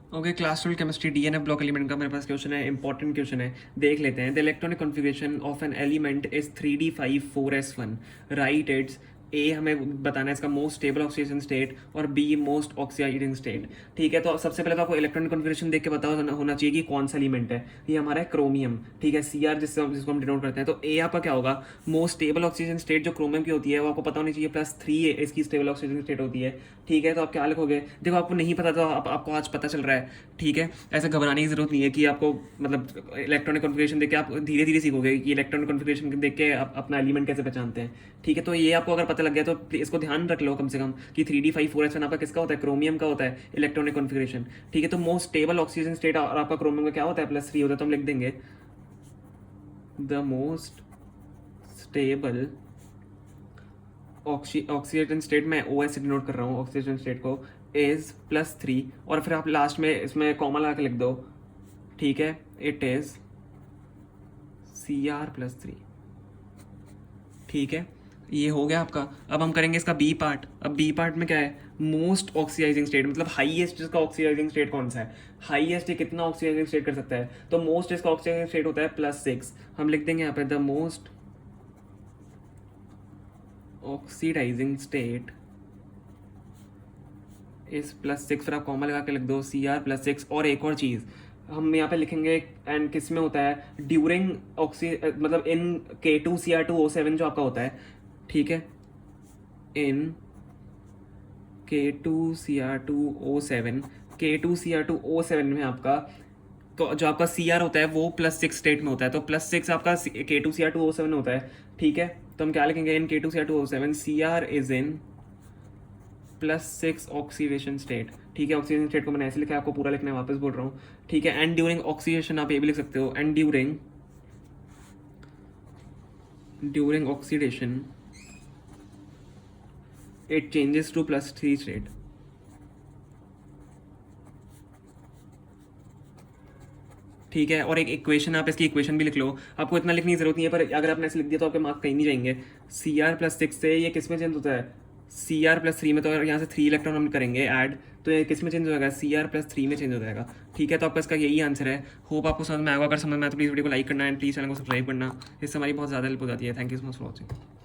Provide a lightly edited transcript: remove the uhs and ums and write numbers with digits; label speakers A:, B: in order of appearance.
A: Okay, class 12 chemistry DNF block element का मेरे पास question है, इंपॉर्टेंट क्वेश्चन है, देख लेते हैं। The electronic configuration of an element is 3d5 4s1। Right it's a हमें बताना है इसका मोस्ट स्टेबल ऑक्सीडेशन स्टेट और बी मोस्ट ऑक्सीडाइजिंग स्टेट। ठीक है, तो सबसे पहले तो आपको इलेक्ट्रॉनिक कॉन्फ़िगरेशन देख के पता होना चाहिए कि कौन सा एलिमेंट है। ये हमारा है क्रोमियम। ठीक है, सी आर जिसको हम डिनोट करते हैं। तो ए आपका क्या होगा, मोस्ट स्टेबल ऑक्सीजन स्टेट जो क्रोमियम की होती है वो आपको पता होनी चाहिए, +3 इसकी स्टेबल ऑक्सीजन स्टेट होती है। ठीक है, तो आप क्या लिखोगे, देखो आपको नहीं पता तो आपको आज पता चल रहा है। ठीक है, ऐसा घबराने की जरूरत नहीं है कि आपको मतलब इलेक्ट्रॉनिक कॉन्फ़िगरेशन देख के आप धीरे धीरे सीखोगे कि इलेक्ट्रॉनिक कॉन्फ़िगरेशन देख के आप अपना एलिमेंट कैसे पहचानते हैं। ठीक है, तो ये आपको अगर पता लग गया तो इसको ध्यान रख लो कम से कम कि 3d5 4s1 आपका किसका होता है, क्रोमियम का होता है इलेक्ट्रॉनिक कॉन्फ़िगरेशन। ठीक है, तो मोस्ट स्टेबल ऑक्सीजन स्टेट और आपका क्रोमियम का क्या होता है, +3 होता है। तो हम लिख देंगे the most stable oxygen state, मैं ओ एस से डिनोट कर रहा हूँ ऑक्सीजन स्टेट को, इज +3। और फिर आप लास्ट में इसमें कॉमा लगा के लिख दो। ठीक है, इट इज Cr+3। ठीक है, ये हो गया आपका। अब हम करेंगे इसका बी पार्ट। अब बी पार्ट में क्या है, मोस्ट ऑक्सीडाइजिंग स्टेट, मतलब हाईएस्ट इसका ऑक्सीडाइजिंग स्टेट कौन सा है, हाईएस्ट ये कितना ऑक्सीडाइजिंग स्टेट कर सकता है। तो मोस्ट इसका ऑक्सीडाइजिंग स्टेट होता है +6। हम लिख देंगे यहाँ पे द मोस्ट ऑक्सीडाइजिंग स्टेट इस +6। फिर आप कॉमा लगा के लिख दो Cr+6। और एक और चीज़ हम यहाँ पे लिखेंगे, एंड किस में होता है, ड्यूरिंग ऑक्सी मतलब इन K2Cr2O7 जो आपका होता है। ठीक है, इन K2Cr2O7, K2Cr2O7 में आपका तो जो आपका Cr होता है वो +6 स्टेट में होता है। तो +6 आपका K2Cr2O7 होता है। ठीक है, तो हम क्या लिखेंगे, इन K2Cr2O7 Cr is in +6 oxidation state. ठीक है, ऑक्सीडेशन स्टेट को मैंने ऐसे लिखा है, आपको पूरा लिखना है, वापस बोल रहा हूँ। ठीक है, एंड ड्यूरिंग ऑक्सीडेशन आप ये भी लिख सकते हो, and during oxidation it changes to +3 state. ठीक है, और एक इक्वेशन, आप इसकी इक्वेशन भी लिख लो। आपको इतना लिखने की जरूरत नहीं है, पर अगर आपने ऐसे लिख दिया तो आपके मार्क्स कहीं नहीं जाएंगे। Cr+6 से ये किस में चेंज होता है, Cr+3 में। तो यहाँ से 3 इलेक्ट्रॉन हम करेंगे ऐड, तो ये किस में चेंज हो जाएगा, Cr+3 में चेंज हो जाएगा। ठीक है, तो आपका इसका यही आंसर है। होप आपको समझ में आएगा। अगर समझ में आए तो प्लीज़ वीडियो को लाइक करना एंड प्लीज़ चैनल को सब्सक्राइब करना, इससे हमारी बहुत ज़्यादा हेल्प हो जाती है। Thank you so much for watching.